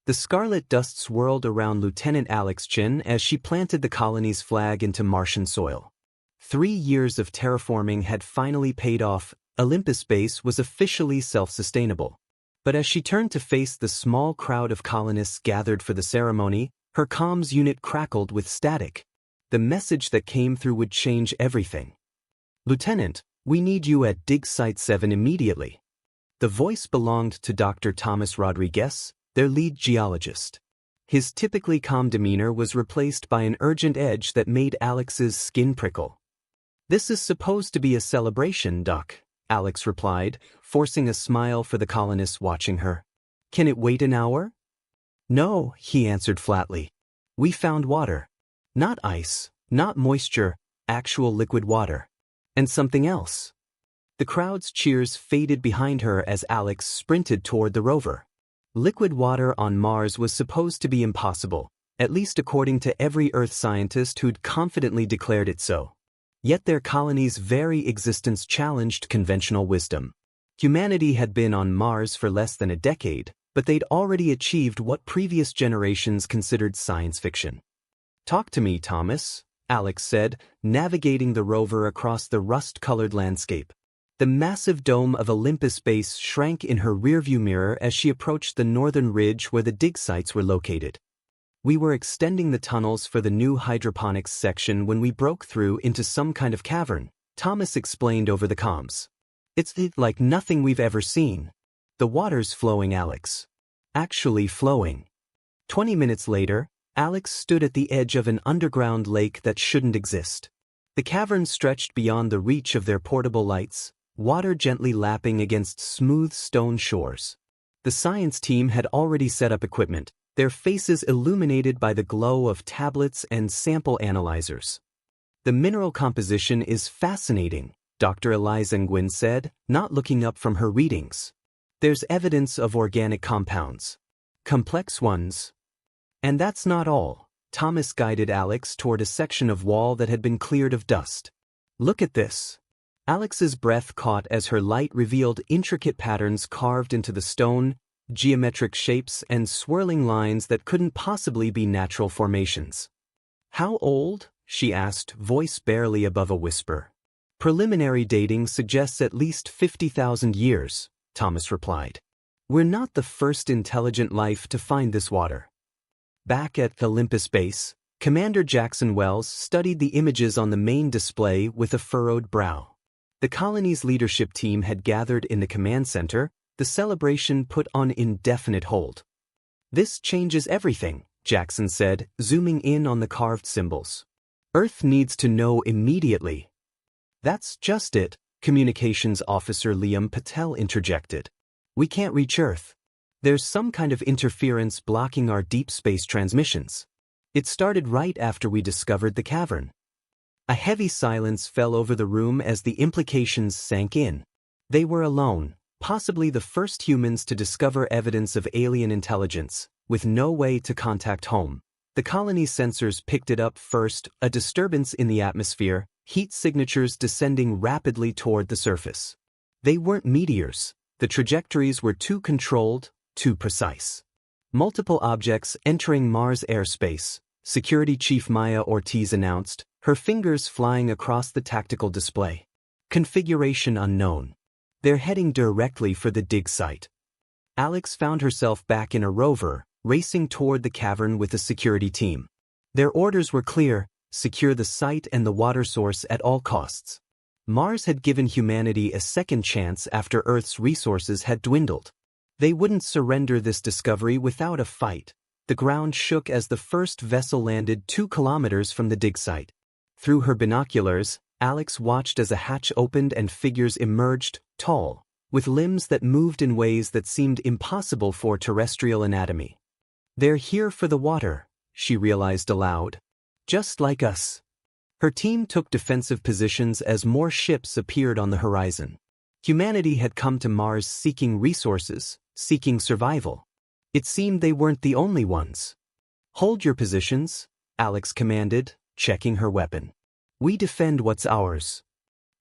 The scarlet dust swirled around Lieutenant Alex's chin as she planted the colony's flag into Martian soil. 3 years of terraforming had finally paid off. Olympus Base was officially self-sustainable. But as she turned to face the small crowd of colonists gathered for the ceremony, her comms unit crackled with static. The message that came through would change everything. "Lieutenant, we need you at Dig Site 7 immediately." The voice belonged to Dr. Thomas Rodriguez, their lead geologist. His typically calm demeanor was replaced by an urgent edge that made Alex's skin prickle. "This is supposed to be a celebration, Doc," Alex replied, forcing a smile for the colonists watching her. "Can it wait an hour?" "No," he answered flatly. "We found water. Not ice, not moisture, actual liquid water. And something else." The crowd's cheers faded behind her as Alex sprinted toward the rover. Liquid water on Mars was supposed to be impossible, at least according to every Earth scientist who'd confidently declared it so. Yet their colony's very existence challenged conventional wisdom. Humanity had been on Mars for less than a decade, but they'd already achieved what previous generations considered science fiction. "Talk to me, Thomas," Alex said, navigating the rover across the rust-colored landscape. The massive dome of Olympus Base shrank in her rearview mirror as she approached the northern ridge where the dig sites were located. "We were extending the tunnels for the new hydroponics section when we broke through into some kind of cavern," Thomas explained over the comms. "It's like nothing we've ever seen. The water's flowing, Alex. Actually flowing." 20 minutes later, Alex stood at the edge of an underground lake that shouldn't exist. The cavern stretched beyond the reach of their portable lights, water gently lapping against smooth stone shores. The science team had already set up equipment, their faces illuminated by the glow of tablets and sample analyzers. "The mineral composition is fascinating," Dr. Eliza Nguyen said, not looking up from her readings. "There's evidence of organic compounds. Complex ones. And that's not all." Thomas guided Alex toward a section of wall that had been cleared of dust. "Look at this." Alex's breath caught as her light revealed intricate patterns carved into the stone, geometric shapes and swirling lines that couldn't possibly be natural formations. "How old?" she asked, voice barely above a whisper. "Preliminary dating suggests at least 50,000 years, Thomas replied. "We're not the first intelligent life to find this water." Back at Olympus Base, Commander Jackson Wells studied the images on the main display with a furrowed brow. The colony's leadership team had gathered in the command center, the celebration put on indefinite hold. "This changes everything," Jackson said, zooming in on the carved symbols. "Earth needs to know immediately." "That's just it," Communications Officer Liam Patel interjected. "We can't reach Earth. There's some kind of interference blocking our deep space transmissions. It started right after we discovered the cavern." A heavy silence fell over the room as the implications sank in. They were alone, possibly the first humans to discover evidence of alien intelligence, with no way to contact home. The colony's sensors picked it up first, a disturbance in the atmosphere, heat signatures descending rapidly toward the surface. They weren't meteors. The trajectories were too controlled, too precise. "Multiple objects entering Mars airspace," Security Chief Maya Ortiz announced, her fingers flying across the tactical display. "Configuration unknown. They're heading directly for the dig site." Alex found herself back in a rover, racing toward the cavern with a security team. Their orders were clear: secure the site and the water source at all costs. Mars had given humanity a second chance after Earth's resources had dwindled. They wouldn't surrender this discovery without a fight. The ground shook as the first vessel landed 2 kilometers from the dig site. Through her binoculars, Alex watched as a hatch opened and figures emerged, tall, with limbs that moved in ways that seemed impossible for terrestrial anatomy. "They're here for the water," she realized aloud. "Just like us." Her team took defensive positions as more ships appeared on the horizon. Humanity had come to Mars seeking resources, seeking survival. It seemed they weren't the only ones. "Hold your positions," Alex commanded, checking her weapon. "We defend what's ours."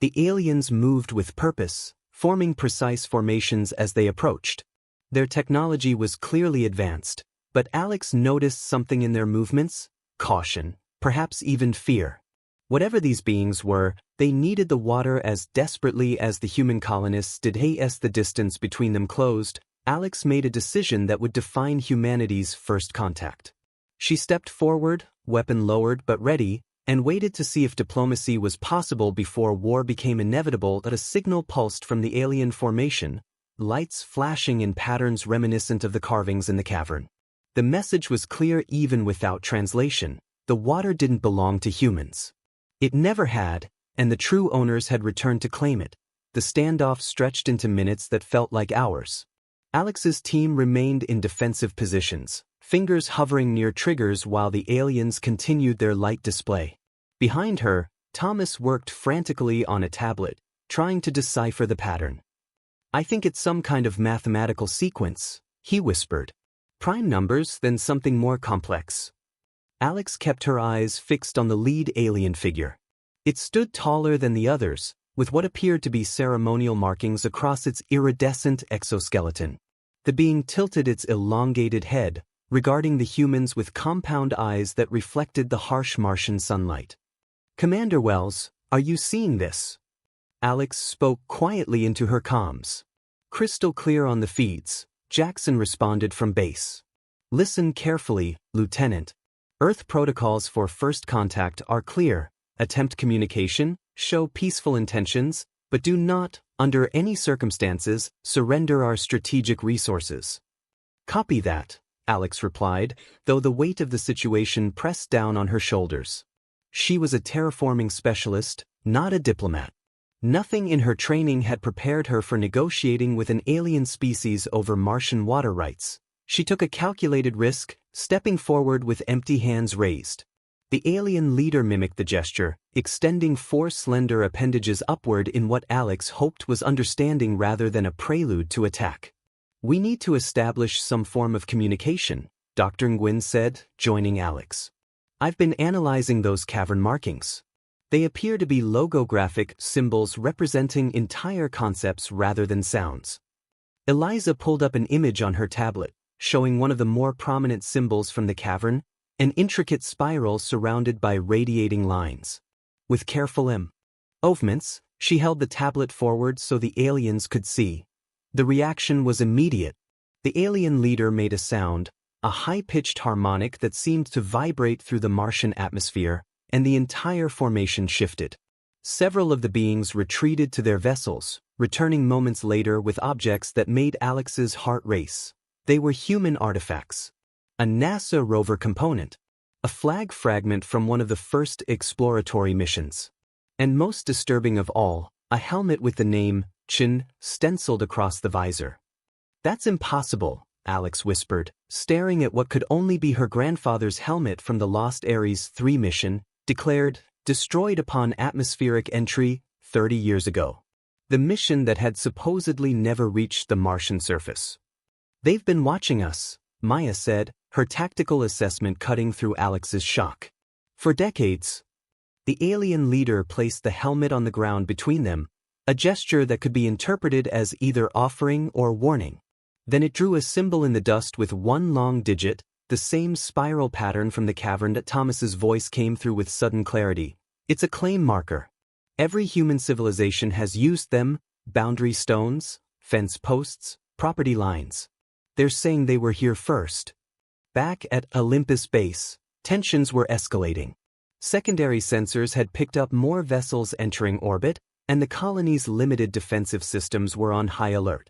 The aliens moved with purpose, forming precise formations as they approached. Their technology was clearly advanced, But Alex noticed something in their movements: caution, perhaps even fear. Whatever these beings were, they needed the water as desperately as the human colonists did. As the distance between them closed, Alex made a decision that would define humanity's first contact. She stepped forward, weapon lowered but ready, and waited to see if diplomacy was possible before war became inevitable. That a signal pulsed from the alien formation, lights flashing in patterns reminiscent of the carvings in the cavern. The message was clear even without translation: the water didn't belong to humans. It never had, and the true owners had returned to claim it. The standoff stretched into minutes that felt like hours. Alex's team remained in defensive positions, fingers hovering near triggers while the aliens continued their light display. Behind her, Thomas worked frantically on a tablet, trying to decipher the pattern. "I think it's some kind of mathematical sequence," he whispered. "Prime numbers, then something more complex." Alex kept her eyes fixed on the lead alien figure. It stood taller than the others, with what appeared to be ceremonial markings across its iridescent exoskeleton. The being tilted its elongated head, regarding the humans with compound eyes that reflected the harsh Martian sunlight. "Commander Wells, are you seeing this?" Alex spoke quietly into her comms. Crystal clear on the feeds, Jackson responded from base. "Listen carefully, Lieutenant. Earth protocols for first contact are clear: attempt communication, show peaceful intentions, but do not, under any circumstances, surrender our strategic resources." "Copy that," Alex replied, though the weight of the situation pressed down on her shoulders. She was a terraforming specialist, not a diplomat. Nothing in her training had prepared her for negotiating with an alien species over Martian water rights. She took a calculated risk, stepping forward with empty hands raised. The alien leader mimicked the gesture, extending 4 slender appendages upward in what Alex hoped was understanding rather than a prelude to attack. "We need to establish some form of communication," Dr. Nguyen said, joining Alex. "I've been analyzing those cavern markings. They appear to be logographic symbols representing entire concepts rather than sounds." Eliza pulled up an image on her tablet, showing one of the more prominent symbols from the cavern, an intricate spiral surrounded by radiating lines. With careful movements, she held the tablet forward so the aliens could see. The reaction was immediate. The alien leader made a sound, a high-pitched harmonic that seemed to vibrate through the Martian atmosphere, and the entire formation shifted. Several of the beings retreated to their vessels, returning moments later with objects that made Alex's heart race. They were human artifacts. A NASA rover component, a flag fragment from one of the first exploratory missions. And most disturbing of all, a helmet with the name Chin stenciled across the visor. "That's impossible," Alex whispered, staring at what could only be her grandfather's helmet from the Lost Ares 3 mission, declared, destroyed upon atmospheric entry 30 years ago. The mission that had supposedly never reached the Martian surface. "They've been watching us," Maya said, her tactical assessment cutting through Alex's shock. "For decades." The alien leader placed the helmet on the ground between them, a gesture that could be interpreted as either offering or warning. Then it drew a symbol in the dust with one long digit, the same spiral pattern from the cavern. That Thomas's voice came through with sudden clarity. "It's a claim marker. Every human civilization has used them: boundary stones, fence posts, property lines. They're saying they were here first." Back at Olympus Base, tensions were escalating. Secondary sensors had picked up more vessels entering orbit, and the colony's limited defensive systems were on high alert.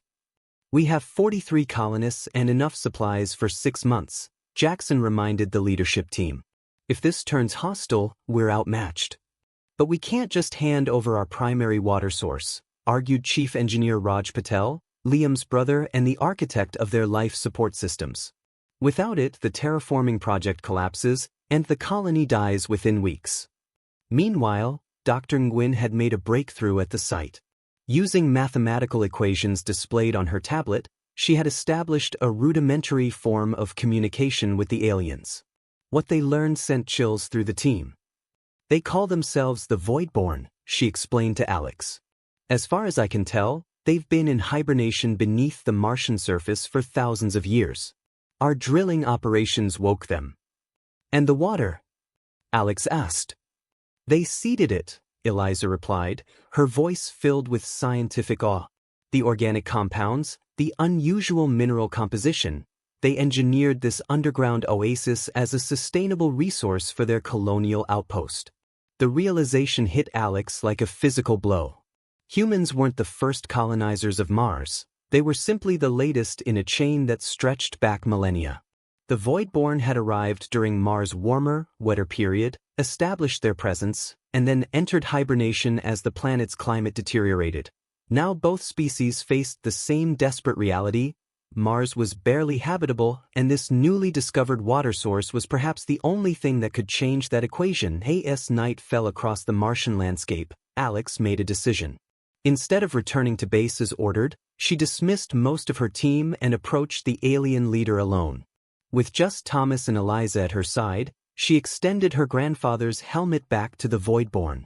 "We have 43 colonists and enough supplies for 6 months, Jackson reminded the leadership team. "If this turns hostile, we're outmatched." "But we can't just hand over our primary water source," argued Chief Engineer Raj Patel, Liam's brother and the architect of their life support systems. "Without it, the terraforming project collapses, and the colony dies within weeks." Meanwhile, Dr. Nguyen had made a breakthrough at the site. Using mathematical equations displayed on her tablet, she had established a rudimentary form of communication with the aliens. What they learned sent chills through the team. "They call themselves the Voidborn," she explained to Alex. "As far as I can tell, they've been in hibernation beneath the Martian surface for thousands of years. Our drilling operations woke them. And the water? Alex asked. They seeded it, Eliza replied, her voice filled with scientific awe. The organic compounds, the unusual mineral composition, they engineered this underground oasis as a sustainable resource for their colonial outpost. The realization hit Alex like a physical blow. Humans weren't the first colonizers of Mars, they were simply the latest in a chain that stretched back millennia. The Voidborn had arrived during Mars' warmer, wetter period, established their presence, and then entered hibernation as the planet's climate deteriorated. Now both species faced the same desperate reality. Mars was barely habitable, and this newly discovered water source was perhaps the only thing that could change that equation. As night fell across the Martian landscape, Alex made a decision. Instead of returning to base as ordered, she dismissed most of her team and approached the alien leader alone. With just Thomas and Eliza at her side, she extended her grandfather's helmet back to the Voidborn.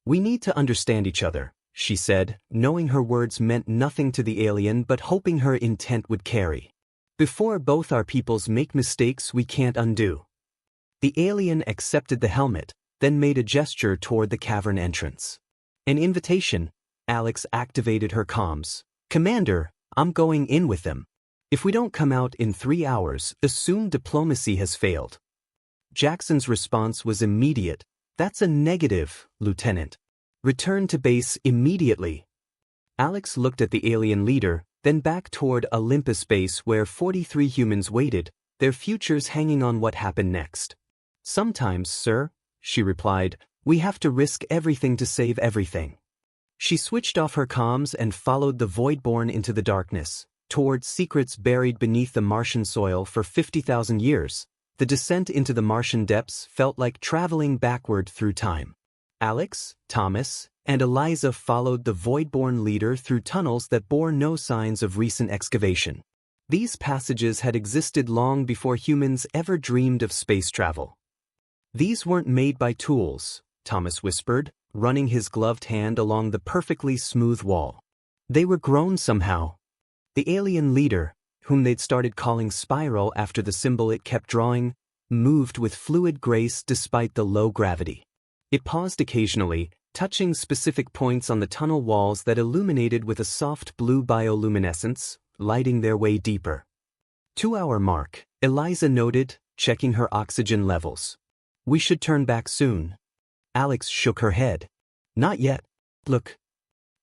We need to understand each other, she said, knowing her words meant nothing to the alien but hoping her intent would carry. Before both our peoples make mistakes we can't undo. The alien accepted the helmet, then made a gesture toward the cavern entrance. An invitation. Alex activated her comms. Commander, I'm going in with them. If we don't come out in 3 hours, assume diplomacy has failed. Jackson's response was immediate. That's a negative, Lieutenant. Return to base immediately. Alex looked at the alien leader, then back toward Olympus base where 43 humans waited, their futures hanging on what happened next. Sometimes, sir, she replied, we have to risk everything to save everything. She switched off her comms and followed the Voidborn into the darkness, towards secrets buried beneath the Martian soil for 50,000 years. The descent into the Martian depths felt like traveling backward through time. Alex, Thomas, and Eliza followed the Voidborn leader through tunnels that bore no signs of recent excavation. These passages had existed long before humans ever dreamed of space travel. These weren't made by tools, Thomas whispered, running his gloved hand along the perfectly smooth wall. They were grown somehow. The alien leader, whom they'd started calling Spiral after the symbol it kept drawing, moved with fluid grace despite the low gravity. It paused occasionally, touching specific points on the tunnel walls that illuminated with a soft blue bioluminescence, lighting their way deeper. 2-hour mark, Eliza noted, checking her oxygen levels. We should turn back soon. Alex shook her head. Not yet. Look.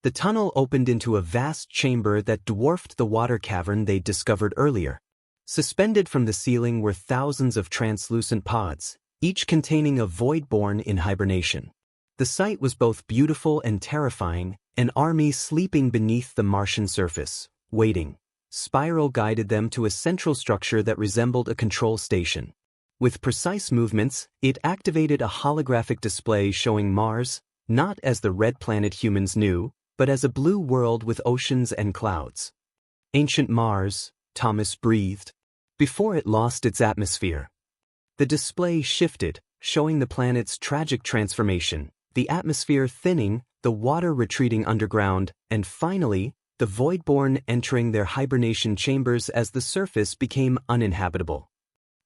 The tunnel opened into a vast chamber that dwarfed the water cavern they'd discovered earlier. Suspended from the ceiling were thousands of translucent pods, each containing a Voidborn in hibernation. The sight was both beautiful and terrifying, an army sleeping beneath the Martian surface, waiting. Spiral guided them to a central structure that resembled a control station. With precise movements, it activated a holographic display showing Mars, not as the red planet humans knew, but as a blue world with oceans and clouds. Ancient Mars, Thomas breathed, before it lost its atmosphere. The display shifted, showing the planet's tragic transformation, the atmosphere thinning, the water retreating underground, and finally, the Voidborn entering their hibernation chambers as the surface became uninhabitable.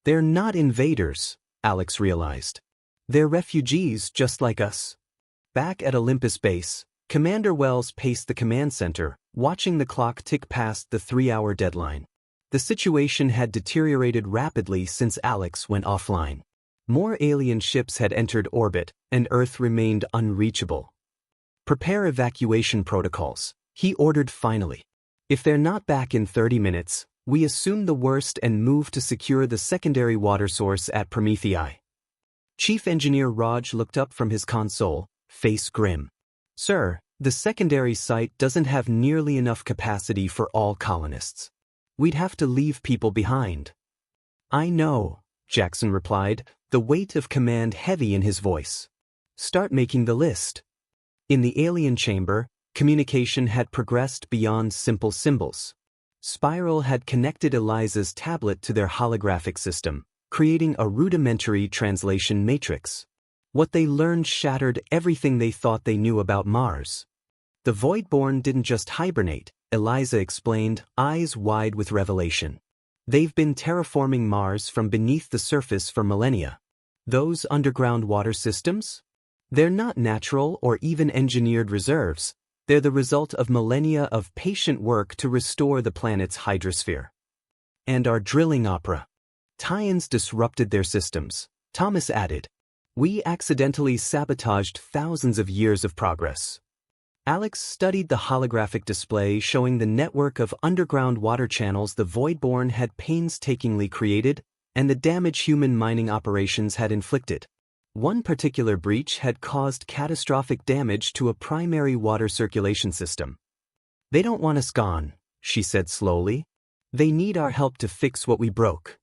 They're not invaders, Alex realized. They're refugees just like us. Back at Olympus base, Commander Wells paced the command center, watching the clock tick past the 3-hour deadline. The situation had deteriorated rapidly since Alex went offline. More alien ships had entered orbit, and Earth remained unreachable. Prepare evacuation protocols, he ordered finally. If they're not back in 30 minutes, we assume the worst and move to secure the secondary water source at Promethei. Chief Engineer Raj looked up from his console, face grim. Sir, the secondary site doesn't have nearly enough capacity for all colonists. We'd have to leave people behind. I know, Jackson replied, the weight of command heavy in his voice. Start making the list. In the alien chamber, communication had progressed beyond simple symbols. Spiral had connected Eliza's tablet to their holographic system, creating a rudimentary translation matrix. What they learned shattered everything they thought they knew about Mars. The Voidborn didn't just hibernate, Eliza explained, eyes wide with revelation. They've been terraforming Mars from beneath the surface for millennia. Those underground water systems? They're not natural or even engineered reserves. They're the result of millennia of patient work to restore the planet's hydrosphere. And our drilling opera. Tie-ins disrupted their systems, Thomas added. We accidentally sabotaged thousands of years of progress. Alex studied the holographic display showing the network of underground water channels the Voidborn had painstakingly created and the damage human mining operations had inflicted. One particular breach had caused catastrophic damage to a primary water circulation system. They don't want us gone, she said slowly. They need our help to fix what we broke.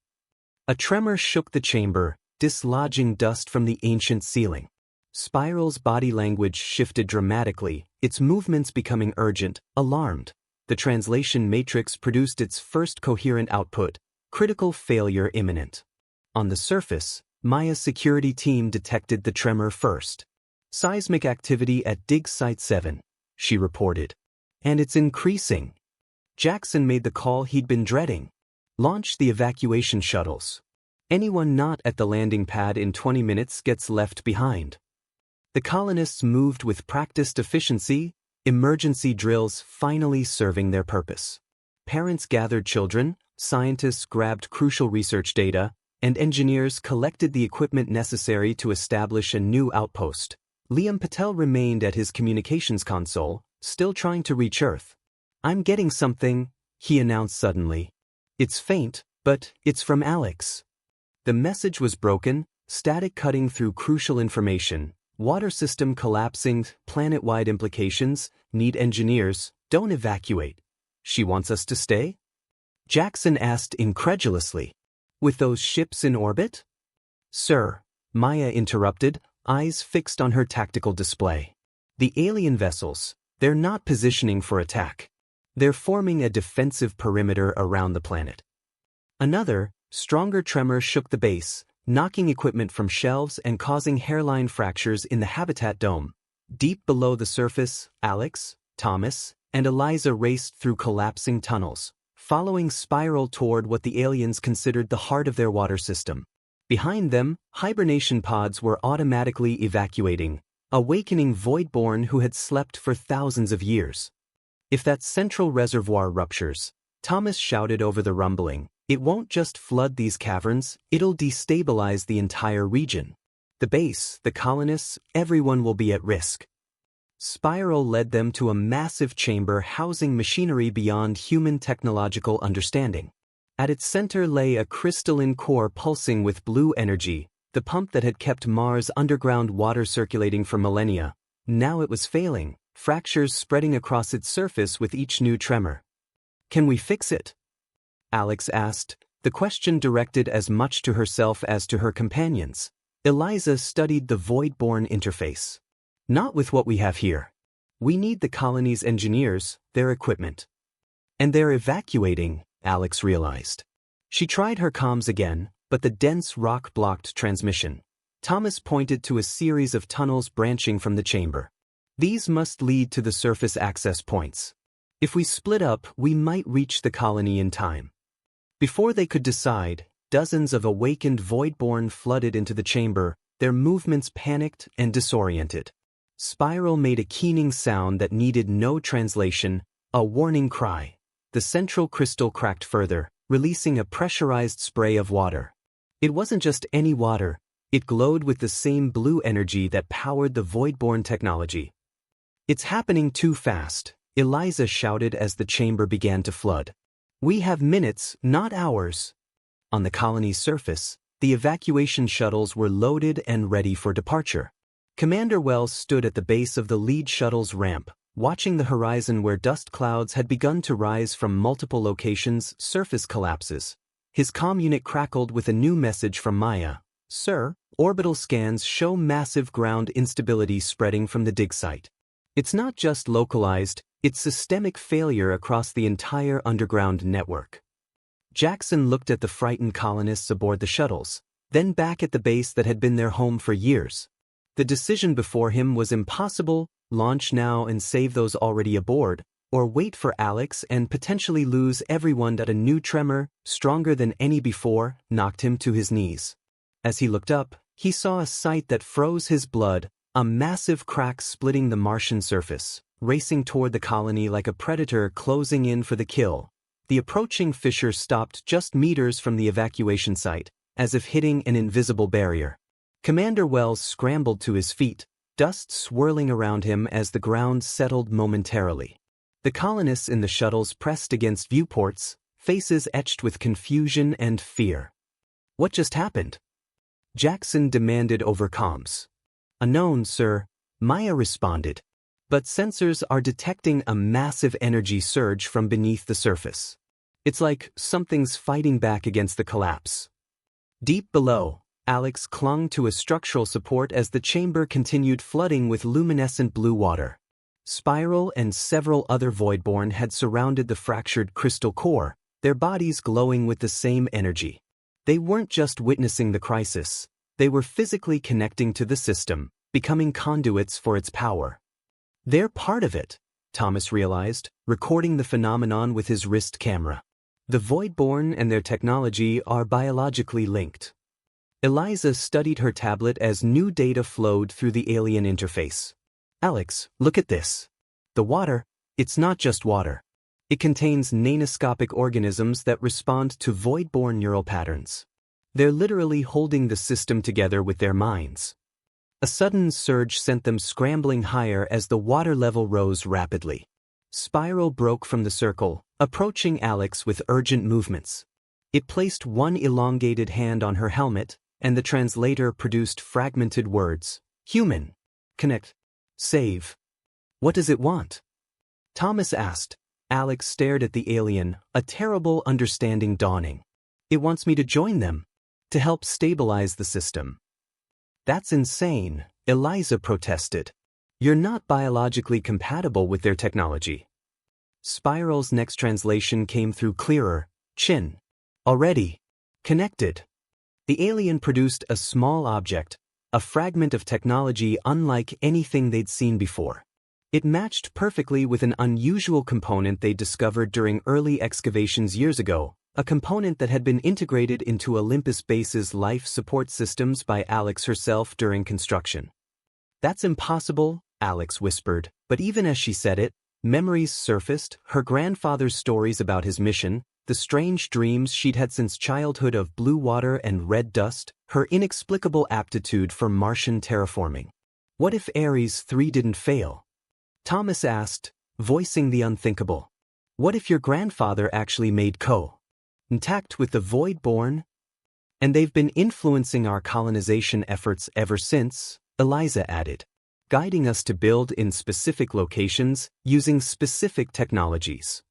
A tremor shook the chamber, dislodging dust from the ancient ceiling. Spiral's body language shifted dramatically, its movements becoming urgent, alarmed. The translation matrix produced its first coherent output, critical failure imminent. On the surface, Maya's security team detected the tremor first. Seismic activity at Dig Site 7, she reported. And it's increasing. Jackson made the call he'd been dreading. Launch the evacuation shuttles. Anyone not at the landing pad in 20 minutes gets left behind. The colonists moved with practiced efficiency, emergency drills finally serving their purpose. Parents gathered children, scientists grabbed crucial research data, and engineers collected the equipment necessary to establish a new outpost. Liam Patel remained at his communications console, still trying to reach Earth. I'm getting something, he announced suddenly. It's faint, but it's from Alex. The message was broken, static cutting through crucial information. Water system collapsing, planet-wide implications, need engineers, don't evacuate. She wants us to stay? Jackson asked incredulously. With those ships in orbit? Sir, Maya interrupted, eyes fixed on her tactical display. The alien vessels, they're not positioning for attack. They're forming a defensive perimeter around the planet. Another, stronger tremor shook the base, knocking equipment from shelves and causing hairline fractures in the habitat dome. Deep below the surface, Alex, Thomas, and Eliza raced through collapsing tunnels, following Spiral toward what the aliens considered the heart of their water system. Behind them, hibernation pods were automatically evacuating, awakening Voidborn who had slept for thousands of years. If that central reservoir ruptures, Thomas shouted over the rumbling, it won't just flood these caverns, it'll destabilize the entire region. The base, the colonists, everyone will be at risk. Spiral led them to a massive chamber housing machinery beyond human technological understanding. At its center lay a crystalline core pulsing with blue energy, the pump that had kept Mars' underground water circulating for millennia. Now it was failing, fractures spreading across its surface with each new tremor. Can we fix it? Alex asked, the question directed as much to herself as to her companions. Eliza studied the Voidborn interface. Not with what we have here. We need the colony's engineers, their equipment. And they're evacuating, Alex realized. She tried her comms again, but the dense rock blocked transmission. Thomas pointed to a series of tunnels branching from the chamber. These must lead to the surface access points. If we split up, we might reach the colony in time. Before they could decide, dozens of awakened Voidborn flooded into the chamber, their movements panicked and disoriented. Spiral made a keening sound that needed no translation, a warning cry. The central crystal cracked further, releasing a pressurized spray of water. It wasn't just any water, it glowed with the same blue energy that powered the Voidborn technology. It's happening too fast, Eliza shouted as the chamber began to flood. We have minutes, not hours. On the colony's surface, the evacuation shuttles were loaded and ready for departure. Commander Wells stood at the base of the lead shuttle's ramp, watching the horizon where dust clouds had begun to rise from multiple locations. Surface collapses. His comm unit crackled with a new message from Maya. Sir, orbital scans show massive ground instability spreading from the dig site. It's not just localized, it's systemic failure across the entire underground network. Jackson looked at the frightened colonists aboard the shuttles, then back at the base that had been their home for years. The decision before him was impossible: launch now and save those already aboard, or wait for Alex and potentially lose everyone. That a new tremor, stronger than any before, knocked him to his knees. As he looked up, he saw a sight that froze his blood, a massive crack splitting the Martian surface, racing toward the colony like a predator closing in for the kill. The approaching fissure stopped just meters from the evacuation site, as if hitting an invisible barrier. Commander Wells scrambled to his feet, dust swirling around him as the ground settled momentarily. The colonists in the shuttles pressed against viewports, faces etched with confusion and fear. What just happened? Jackson demanded over comms. Unknown, sir, Maya responded. But sensors are detecting a massive energy surge from beneath the surface. It's like something's fighting back against the collapse. Deep below, Alex clung to a structural support as the chamber continued flooding with luminescent blue water. Spiral and several other Voidborn had surrounded the fractured crystal core, their bodies glowing with the same energy. They weren't just witnessing the crisis, they were physically connecting to the system, becoming conduits for its power. They're part of it, Thomas realized, recording the phenomenon with his wrist camera. The Voidborn and their technology are biologically linked. Eliza studied her tablet as new data flowed through the alien interface. Alex, look at this. The water, it's not just water. It contains nanoscopic organisms that respond to Voidborn neural patterns. They're literally holding the system together with their minds. A sudden surge sent them scrambling higher as the water level rose rapidly. Spiral broke from the circle, approaching Alex with urgent movements. It placed one elongated hand on her helmet, and the translator produced fragmented words. Human. Connect. Save. What does it want? Thomas asked. Alex stared at the alien, a terrible understanding dawning. It wants me to join them. To help stabilize the system. That's insane, Eliza protested. You're not biologically compatible with their technology. Spiral's next translation came through clearer. Chin. Already. Connected. The alien produced a small object, a fragment of technology unlike anything they'd seen before. It matched perfectly with an unusual component they discovered during early excavations years ago, a component that had been integrated into Olympus Base's life support systems by Alex herself during construction. That's impossible, Alex whispered, but even as she said it, memories surfaced, her grandfather's stories about his mission, the strange dreams she'd had since childhood of blue water and red dust, her inexplicable aptitude for Martian terraforming. What if Ares 3 didn't fail? Thomas asked, voicing the unthinkable. What if your grandfather actually made contact with the Voidborn? And they've been influencing our colonization efforts ever since, Eliza added, guiding us to build in specific locations using specific technologies.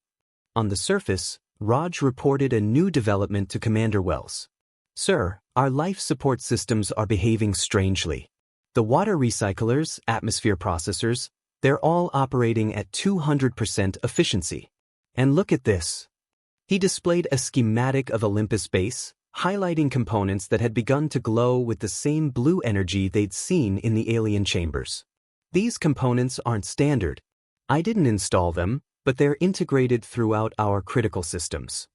On the surface, Raj reported a new development to Commander Wells. Sir, our life support systems are behaving strangely. The water recyclers, atmosphere processors, they're all operating at 200% efficiency. And look at this. He displayed a schematic of Olympus Base, highlighting components that had begun to glow with the same blue energy they'd seen in the alien chambers. These components aren't standard. I didn't install them, but they're integrated throughout our critical systems.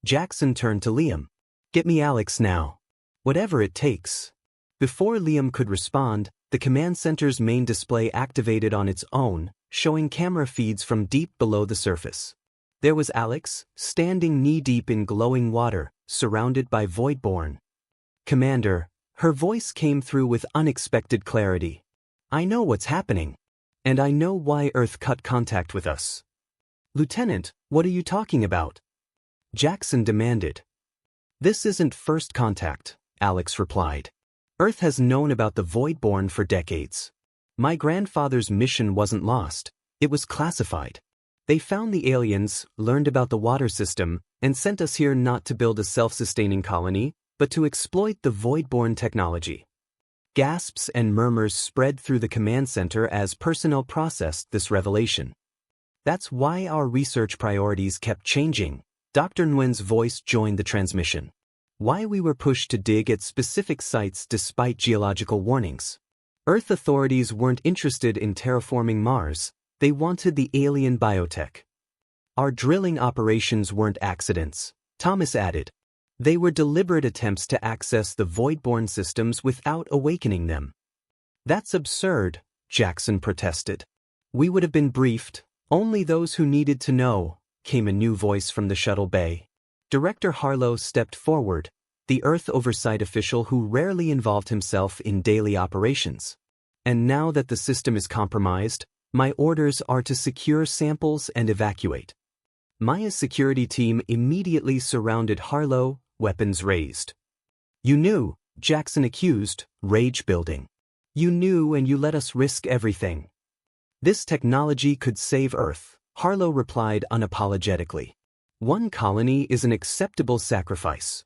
Jackson turned to Liam. Get me Alex now. Whatever it takes. Before Liam could respond, the command center's main display activated on its own, showing camera feeds from deep below the surface. There was Alex, standing knee-deep in glowing water, surrounded by Voidborn. Commander, her voice came through with unexpected clarity. I know what's happening. And I know why Earth cut contact with us. Lieutenant, what are you talking about? Jackson demanded. This isn't first contact, Alex replied. Earth has known about the Voidborn for decades. My grandfather's mission wasn't lost, it was classified. They found the aliens, learned about the water system, and sent us here not to build a self-sustaining colony, but to exploit the Voidborn technology. Gasps and murmurs spread through the command center as personnel processed this revelation. That's why our research priorities kept changing. Dr. Nguyen's voice joined the transmission. Why we were pushed to dig at specific sites despite geological warnings. Earth authorities weren't interested in terraforming Mars, They wanted the alien biotech. Our drilling operations weren't accidents, Thomas added. They were deliberate attempts to access the void-born systems without awakening them. That's absurd, Jackson protested. We would have been briefed, only those who needed to know, came a new voice from the shuttle bay. Director Harlow stepped forward, the Earth oversight official who rarely involved himself in daily operations. And now that the system is compromised, my orders are to secure samples and evacuate. Maya's security team immediately surrounded Harlow, weapons raised. You knew, Jackson accused, rage building. You knew and you let us risk everything. This technology could save Earth, Harlow replied unapologetically. One colony is an acceptable sacrifice.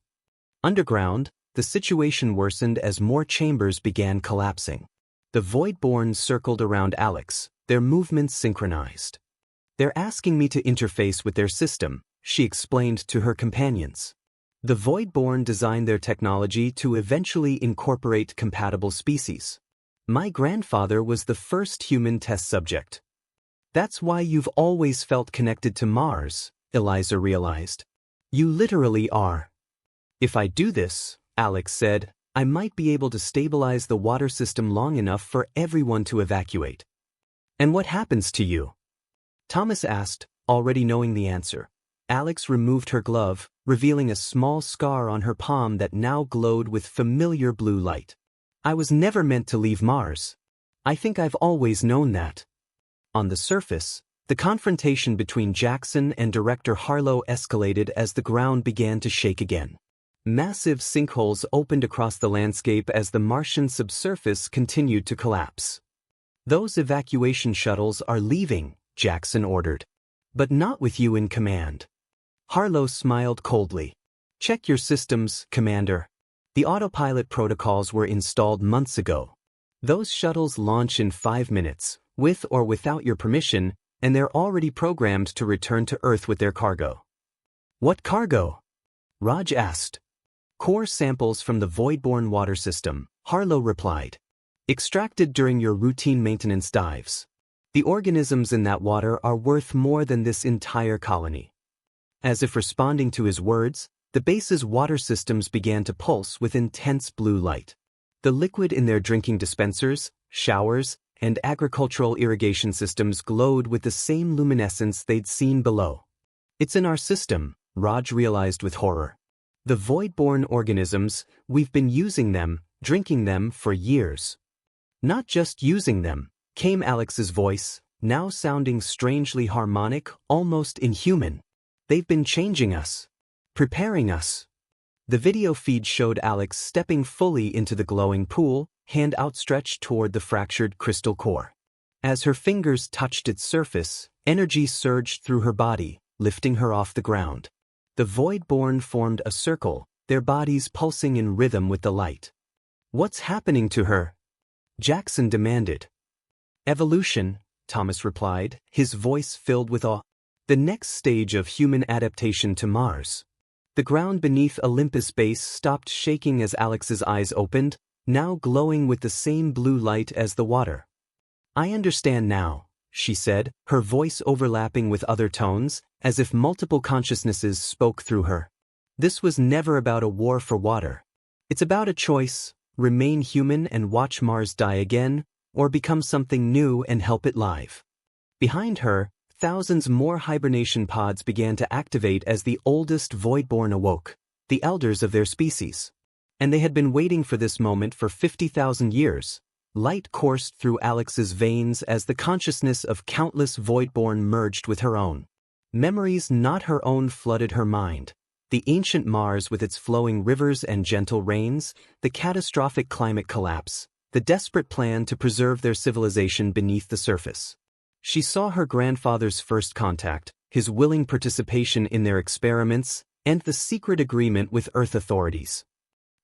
Underground, the situation worsened as more chambers began collapsing. The Voidborn circled around Alex, their movements synchronized. They're asking me to interface with their system, she explained to her companions. The Voidborn designed their technology to eventually incorporate compatible species. My grandfather was the first human test subject. That's why you've always felt connected to Mars, Eliza realized. You literally are. If I do this, Alex said, I might be able to stabilize the water system long enough for everyone to evacuate. And what happens to you? Thomas asked, already knowing the answer. Alex removed her glove, revealing a small scar on her palm that now glowed with familiar blue light. I was never meant to leave Mars. I think I've always known that. On the surface, the confrontation between Jackson and Director Harlow escalated as the ground began to shake again. Massive sinkholes opened across the landscape as the Martian subsurface continued to collapse. Those evacuation shuttles are leaving, Jackson ordered. But not with you in command. Harlow smiled coldly. Check your systems, Commander. The autopilot protocols were installed months ago. Those shuttles launch in 5 minutes, with or without your permission, and they're already programmed to return to Earth with their cargo. What cargo? Raj asked. Core samples from the Voidborn water system, Harlow replied. Extracted during your routine maintenance dives. The organisms in that water are worth more than this entire colony. As if responding to his words, the base's water systems began to pulse with intense blue light. The liquid in their drinking dispensers, showers, and agricultural irrigation systems glowed with the same luminescence they'd seen below. It's in our system, Raj realized with horror. The void-born organisms, we've been using them, drinking them for years. Not just using them, came Alex's voice, now sounding strangely harmonic, almost inhuman. They've been changing us. Preparing us. The video feed showed Alex stepping fully into the glowing pool, hand outstretched toward the fractured crystal core. As her fingers touched its surface, energy surged through her body, lifting her off the ground. The Voidborn formed a circle, their bodies pulsing in rhythm with the light. What's happening to her? Jackson demanded. Evolution, Thomas replied, his voice filled with awe. The next stage of human adaptation to Mars. The ground beneath Olympus base stopped shaking as Alex's eyes opened, now glowing with the same blue light as the water. I understand now, she said, her voice overlapping with other tones, as if multiple consciousnesses spoke through her. This was never about a war for water. It's about a choice, remain human and watch Mars die again, or become something new and help it live. Behind her, thousands more hibernation pods began to activate as the oldest Voidborn awoke, the elders of their species. And they had been waiting for this moment for 50,000 years. Light coursed through Alex's veins as the consciousness of countless Voidborn merged with her own. Memories not her own flooded her mind. The ancient Mars with its flowing rivers and gentle rains, the catastrophic climate collapse, the desperate plan to preserve their civilization beneath the surface. She saw her grandfather's first contact, his willing participation in their experiments, and the secret agreement with Earth authorities.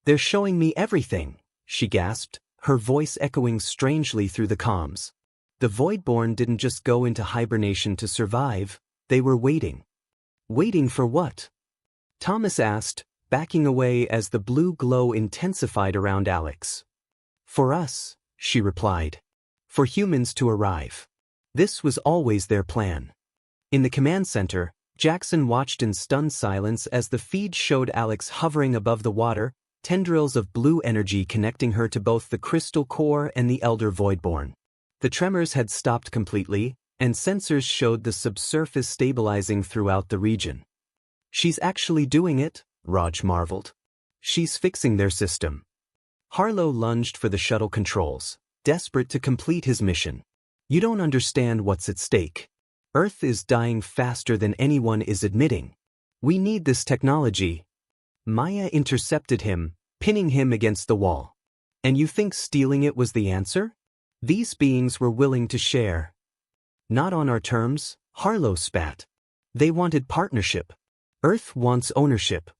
They're showing me everything, she gasped, her voice echoing strangely through the comms. The Voidborn didn't just go into hibernation to survive, they were waiting. Waiting for what? Thomas asked, backing away as the blue glow intensified around Alex. For us, she replied. For humans to arrive. This was always their plan. In the command center, Jackson watched in stunned silence as the feed showed Alex hovering above the water, tendrils of blue energy connecting her to both the crystal core and the Elder Voidborn. The tremors had stopped completely, and sensors showed the subsurface stabilizing throughout the region. "She's actually doing it," Raj marveled. "She's fixing their system." Harlow lunged for the shuttle controls, desperate to complete his mission. "You don't understand what's at stake. Earth is dying faster than anyone is admitting. We need this technology." Maya intercepted him, pinning him against the wall. "And you think stealing it was the answer? These beings were willing to share." "Not on our terms," Harlow spat. "They wanted partnership. Earth wants ownership."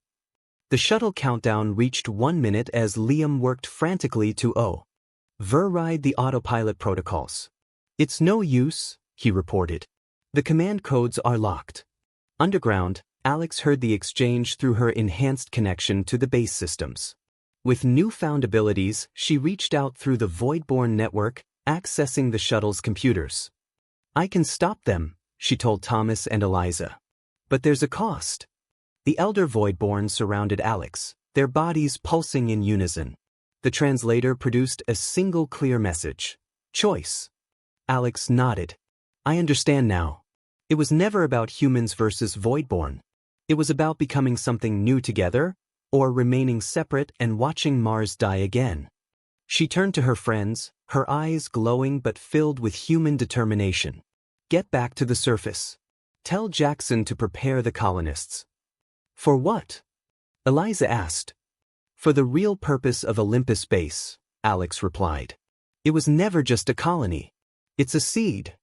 The shuttle countdown reached 1 minute as Liam worked frantically to override the autopilot protocols. "It's no use," he reported. "The command codes are locked." Underground, Alex heard the exchange through her enhanced connection to the base systems. With newfound abilities, she reached out through the Voidborn network, accessing the shuttle's computers. "I can stop them," she told Thomas and Eliza. "But there's a cost." The Elder Voidborn surrounded Alex, their bodies pulsing in unison. The translator produced a single clear message: "Choice." Alex nodded. "I understand now. It was never about humans versus Voidborn. It was about becoming something new together, or remaining separate and watching Mars die again." She turned to her friends, her eyes glowing but filled with human determination. "Get back to the surface. Tell Jackson to prepare the colonists." "For what?" Eliza asked. "For the real purpose of Olympus Base," Alex replied. "It was never just a colony. It's a seed."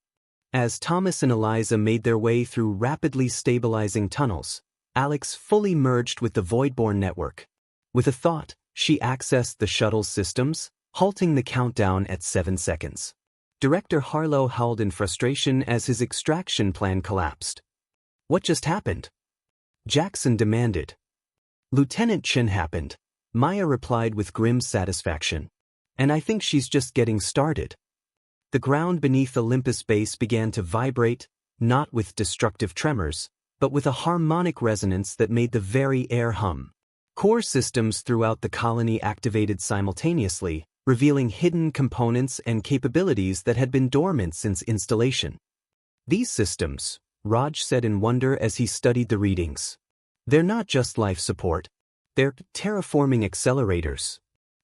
As Thomas and Eliza made their way through rapidly stabilizing tunnels, Alex fully merged with the Voidborn network. With a thought, she accessed the shuttle's systems, halting the countdown at 7 seconds. Director Harlow howled in frustration as his extraction plan collapsed. "What just happened?" Jackson demanded. "Lieutenant Chen happened," Maya replied with grim satisfaction. "And I think she's just getting started." The ground beneath Olympus Base began to vibrate, not with destructive tremors, but with a harmonic resonance that made the very air hum. Core systems throughout the colony activated simultaneously, revealing hidden components and capabilities that had been dormant since installation. "These systems," Raj said in wonder as he studied the readings. "They're not just life support. They're terraforming accelerators."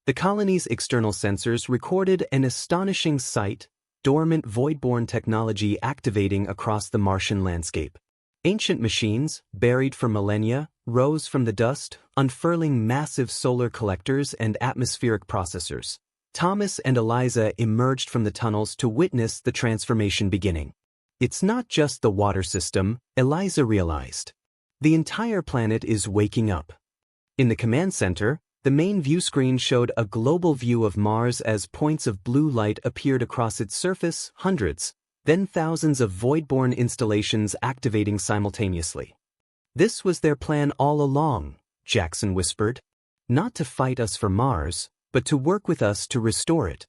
The colony's external sensors recorded an astonishing sight: dormant Voidborn technology activating across the Martian landscape. Ancient machines, buried for millennia, rose from the dust, unfurling massive solar collectors and atmospheric processors. Thomas and Eliza emerged from the tunnels to witness the transformation beginning. "It's not just the water system," Eliza realized. "The entire planet is waking up." In the command center, the main view screen showed a global view of Mars as points of blue light appeared across its surface, hundreds, then thousands of Voidborn installations activating simultaneously. "This was their plan all along," Jackson whispered. "Not to fight us for Mars, but to work with us to restore it."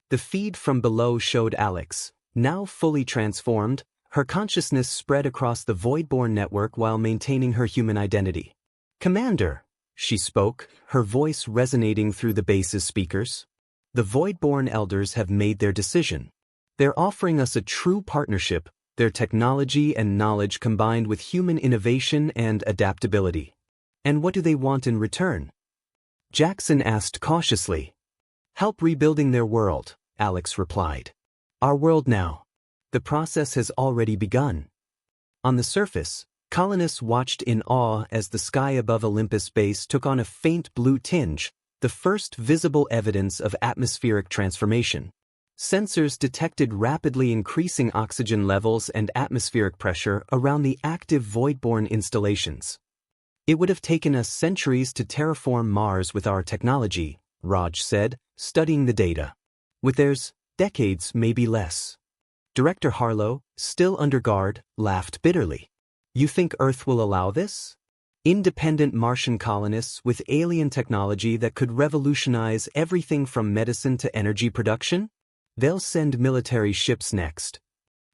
The feed from below showed Alex, now fully transformed, her consciousness spread across the Voidborn network while maintaining her human identity. "Commander," she spoke, her voice resonating through the base's speakers. "The Voidborn elders have made their decision. They're offering us a true partnership, their technology and knowledge combined with human innovation and adaptability." "And what do they want in return?" Jackson asked cautiously. "Help rebuilding their world," Alex replied. "Our world now. The process has already begun." On the surface, colonists watched in awe as the sky above Olympus Base took on a faint blue tinge, the first visible evidence of atmospheric transformation. Sensors detected rapidly increasing oxygen levels and atmospheric pressure around the active Voidborn installations. "It would have taken us centuries to terraform Mars with our technology," Raj said, studying the data. "With theirs, decades, maybe less." Director Harlow, still under guard, laughed bitterly. "You think Earth will allow this? Independent Martian colonists with alien technology that could revolutionize everything from medicine to energy production? They'll send military ships next."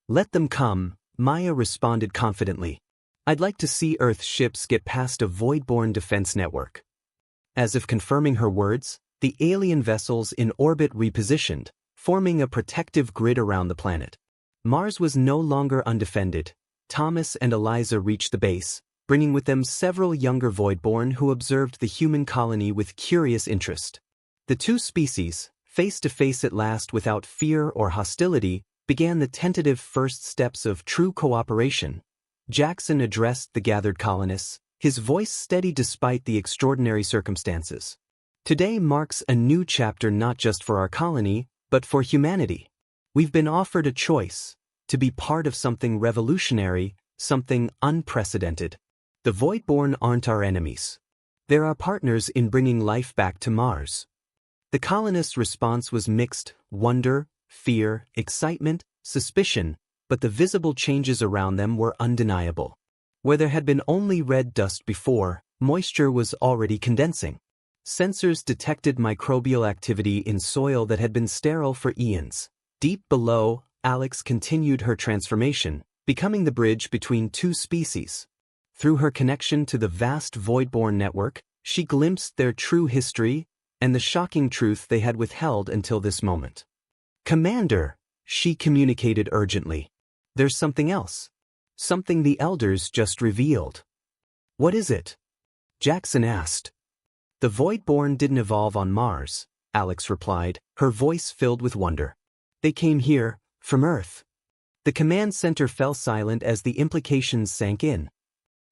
Let them come, Maya responded confidently. I'd like to see Earth ships get past a void-borne defense network. As if confirming her words, the alien vessels in orbit repositioned, forming a protective grid around the planet. Mars was no longer undefended. Thomas and Eliza reached the base, bringing with them several younger voidborn who observed the human colony with curious interest. The two species, face to face at last without fear or hostility, began the tentative first steps of true cooperation. Jackson addressed the gathered colonists, his voice steady despite the extraordinary circumstances. Today marks a new chapter not just for our colony, but for humanity. We've been offered a choice, to be part of something revolutionary, something unprecedented. The Voidborn aren't our enemies. They're our partners in bringing life back to Mars. The colonists' response was mixed: wonder, fear, excitement, suspicion, but the visible changes around them were undeniable. Where there had been only red dust before, moisture was already condensing. Sensors detected microbial activity in soil that had been sterile for eons. Deep below, Alex continued her transformation, becoming the bridge between two species. Through her connection to the vast Voidborn network, she glimpsed their true history and the shocking truth they had withheld until this moment. "Commander," she communicated urgently. "There's something else. Something the elders just revealed." "What is it?" Jackson asked. "The Voidborn didn't evolve on Mars," Alex replied, her voice filled with wonder. "They came here, from Earth." The command center fell silent as the implications sank in.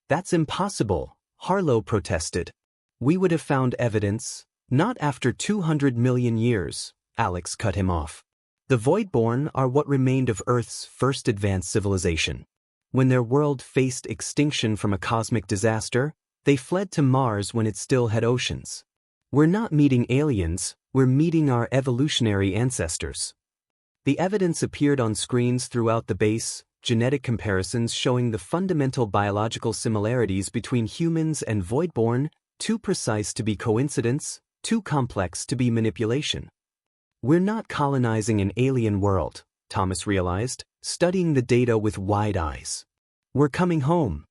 "That's impossible," Harlow protested. "We would have found evidence, not after 200 million years," Alex cut him off. "The Voidborn are what remained of Earth's first advanced civilization. When their world faced extinction from a cosmic disaster, they fled to Mars when it still had oceans. We're not meeting aliens, we're meeting our evolutionary ancestors." The evidence appeared on screens throughout the base, genetic comparisons showing the fundamental biological similarities between humans and Voidborn, too precise to be coincidence, too complex to be manipulation. "We're not colonizing an alien world," Thomas realized, studying the data with wide eyes. "We're coming home."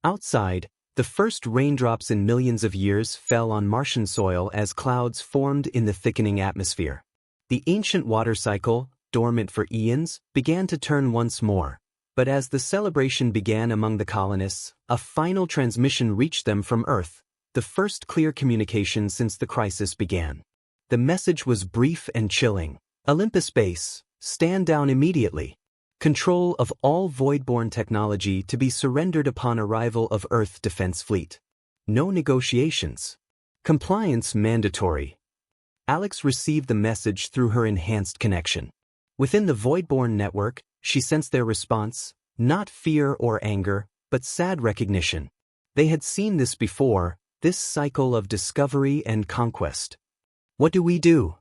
Outside, the first raindrops in millions of years fell on Martian soil as clouds formed in the thickening atmosphere. The ancient water cycle, dormant for eons, began to turn once more. But as the celebration began among the colonists, a final transmission reached them from Earth, the first clear communication since the crisis began. The message was brief and chilling. "Olympus Base, stand down immediately. Control of all Voidborn technology to be surrendered upon arrival of Earth Defense Fleet. No negotiations. Compliance mandatory." Alex received the message through her enhanced connection. Within the Voidborn network, she sensed their response, not fear or anger, but sad recognition. They had seen this before, this cycle of discovery and conquest. "What do we do?"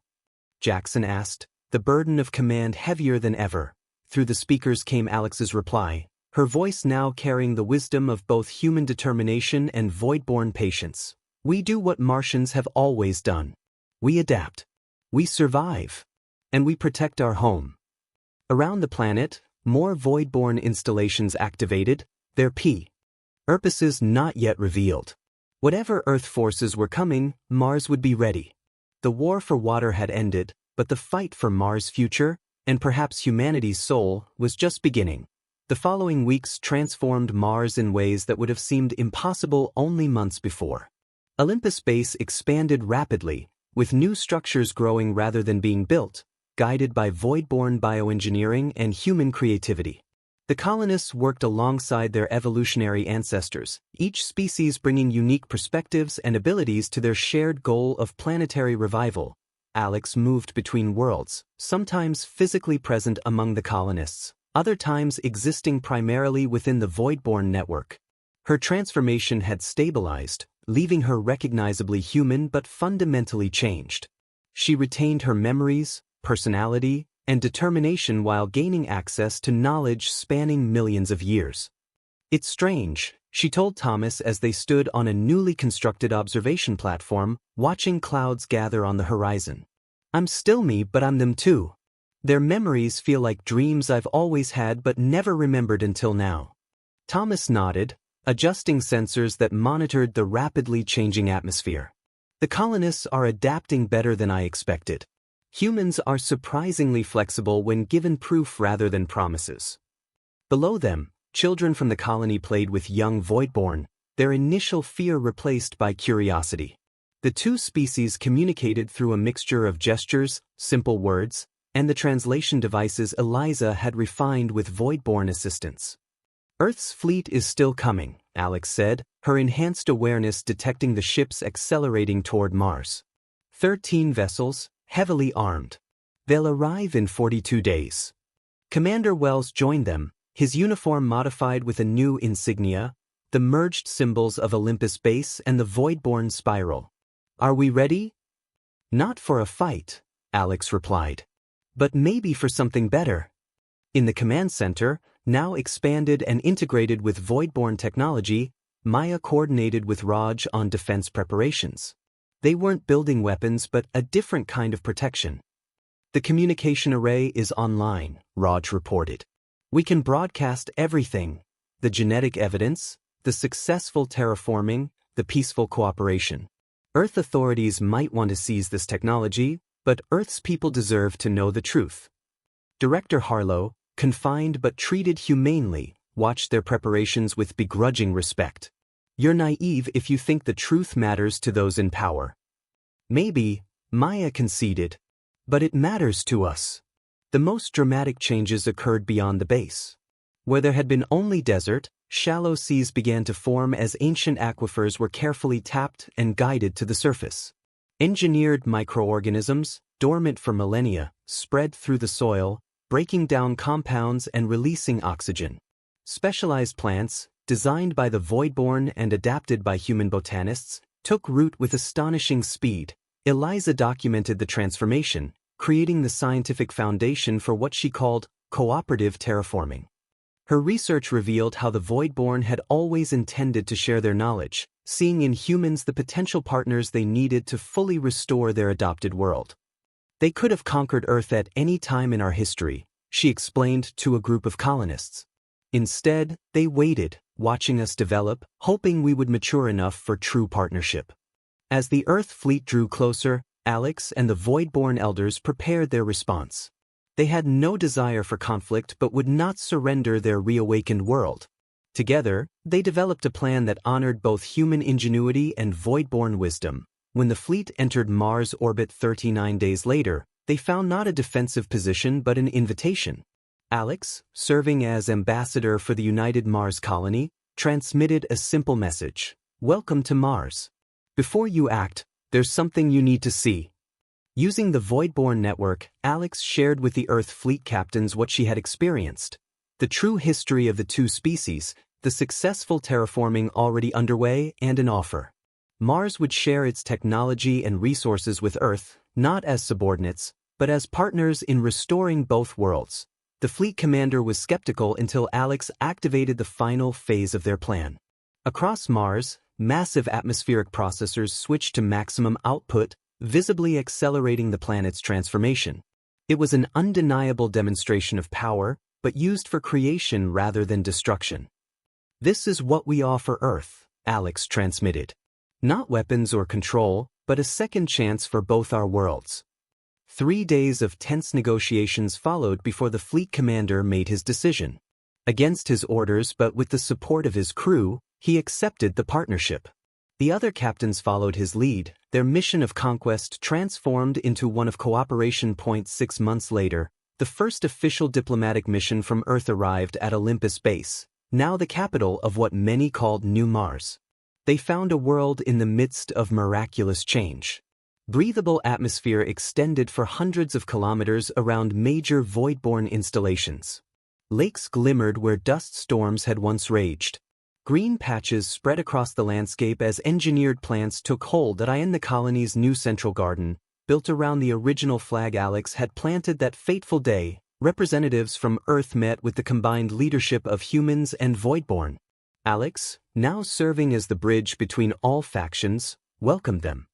Jackson asked, the burden of command heavier than ever. Through the speakers came Alex's reply, her voice now carrying the wisdom of both human determination and Voidborn patience. "We do what Martians have always done. We adapt. We survive. And we protect our home." Around the planet, more Voidborn installations activated, their purposes not yet revealed. Whatever Earth forces were coming, Mars would be ready. The war for water had ended, but the fight for Mars' future, and perhaps humanity's soul, was just beginning. The following weeks transformed Mars in ways that would have seemed impossible only months before. Olympus Base expanded rapidly, with new structures growing rather than being built, guided by Voidborn bioengineering and human creativity. The colonists worked alongside their evolutionary ancestors, each species bringing unique perspectives and abilities to their shared goal of planetary revival. Alex moved between worlds, sometimes physically present among the colonists, other times existing primarily within the Voidborn network. Her transformation had stabilized, leaving her recognizably human but fundamentally changed. She retained her memories, personality, and determination while gaining access to knowledge spanning millions of years. "It's strange," she told Thomas as they stood on a newly constructed observation platform, watching clouds gather on the horizon. "I'm still me, but I'm them too. Their memories feel like dreams I've always had but never remembered until now. Thomas nodded, adjusting sensors that monitored the rapidly changing atmosphere. The colonists are adapting better than I expected. Humans are surprisingly flexible when given proof rather than promises. Below them, children from the colony played with young Voidborn, their initial fear replaced by curiosity. The two species communicated through a mixture of gestures, simple words, and the translation devices Eliza had refined with Voidborn assistance. Earth's fleet is still coming, Alex said, her enhanced awareness detecting the ships accelerating toward Mars. 13 vessels, heavily armed. They'll arrive in 42 days. Commander Wells joined them, his uniform modified with a new insignia, the merged symbols of Olympus Base and the Voidborn spiral. Are we ready? Not for a fight, Alex replied. But maybe for something better. In the command center, now expanded and integrated with Voidborn technology, Maya coordinated with Raj on defense preparations. They weren't building weapons but a different kind of protection. The communication array is online, Raj reported. We can broadcast everything, the genetic evidence, the successful terraforming, the peaceful cooperation. Earth authorities might want to seize this technology, but Earth's people deserve to know the truth. Director Harlow, confined but treated humanely, watched their preparations with begrudging respect. You're naive if you think the truth matters to those in power. Maybe, Maya conceded. But it matters to us. The most dramatic changes occurred beyond the base. Where there had been only desert, shallow seas began to form as ancient aquifers were carefully tapped and guided to the surface. Engineered microorganisms, dormant for millennia, spread through the soil, breaking down compounds and releasing oxygen. Specialized plants, designed by the Voidborn and adapted by human botanists, took root with astonishing speed. Eliza documented the transformation, creating the scientific foundation for what she called cooperative terraforming. Her research revealed how the Voidborn had always intended to share their knowledge, seeing in humans the potential partners they needed to fully restore their adopted world. They could have conquered Earth at any time in our history, she explained to a group of colonists. Instead, they waited, watching us develop, hoping we would mature enough for true partnership. As the Earth fleet drew closer, Alex and the Voidborn elders prepared their response. They had no desire for conflict but would not surrender their reawakened world. Together, they developed a plan that honored both human ingenuity and Voidborn wisdom. When the fleet entered Mars orbit 39 days later, they found not a defensive position but an invitation. Alex, serving as ambassador for the United Mars Colony, transmitted a simple message. Welcome to Mars. Before you act, there's something you need to see. Using the Voidborn network, Alex shared with the Earth fleet captains what she had experienced. The true history of the two species, the successful terraforming already underway, and an offer. Mars would share its technology and resources with Earth, not as subordinates, but as partners in restoring both worlds. The fleet commander was skeptical until Alex activated the final phase of their plan. Across Mars, massive atmospheric processors switched to maximum output, visibly accelerating the planet's transformation. It was an undeniable demonstration of power, but used for creation rather than destruction. This is what we offer Earth, Alex transmitted. Not weapons or control, but a second chance for both our worlds. 3 days of tense negotiations followed before the fleet commander made his decision. Against his orders but with the support of his crew, he accepted the partnership. The other captains followed his lead, their mission of conquest transformed into one of cooperation. 6 months later, the first official diplomatic mission from Earth arrived at Olympus Base, now the capital of what many called New Mars. They found a world in the midst of miraculous change. Breathable atmosphere extended for hundreds of kilometers around major Voidborn installations. Lakes glimmered where dust storms had once raged. Green patches spread across the landscape as engineered plants took hold in the colony's new central garden, built around the original flag Alex had planted that fateful day. Representatives from Earth met with the combined leadership of humans and Voidborn. Alex, now serving as the bridge between all factions, welcomed them.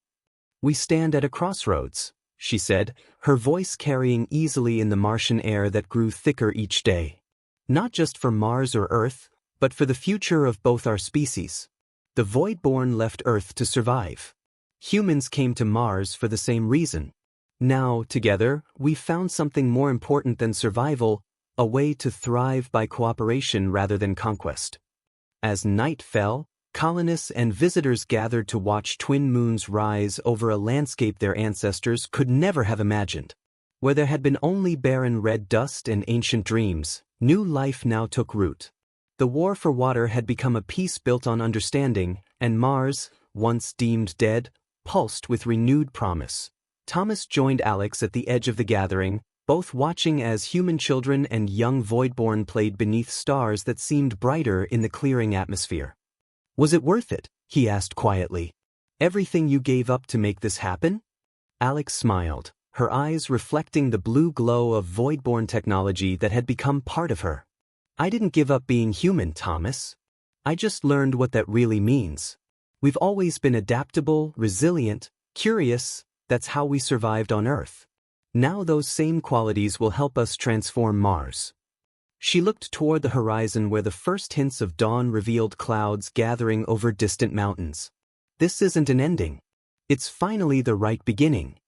We stand at a crossroads, she said, her voice carrying easily in the Martian air that grew thicker each day. Not just for Mars or Earth, but for the future of both our species. The Voidborn left Earth to survive. Humans came to Mars for the same reason. Now, together, we've found something more important than survival, a way to thrive by cooperation rather than conquest. As night fell, colonists and visitors gathered to watch twin moons rise over a landscape their ancestors could never have imagined. Where there had been only barren red dust and ancient dreams, new life now took root. The war for water had become a peace built on understanding, and Mars, once deemed dead, pulsed with renewed promise. Thomas joined Alex at the edge of the gathering, both watching as human children and young Voidborn played beneath stars that seemed brighter in the clearing atmosphere. "Was it worth it?" he asked quietly. "Everything you gave up to make this happen?" Alex smiled, her eyes reflecting the blue glow of Voidborn technology that had become part of her. "I didn't give up being human, Thomas. I just learned what that really means. We've always been adaptable, resilient, curious. That's how we survived on Earth. Now those same qualities will help us transform Mars." She looked toward the horizon where the first hints of dawn revealed clouds gathering over distant mountains. "This isn't an ending. It's finally the right beginning."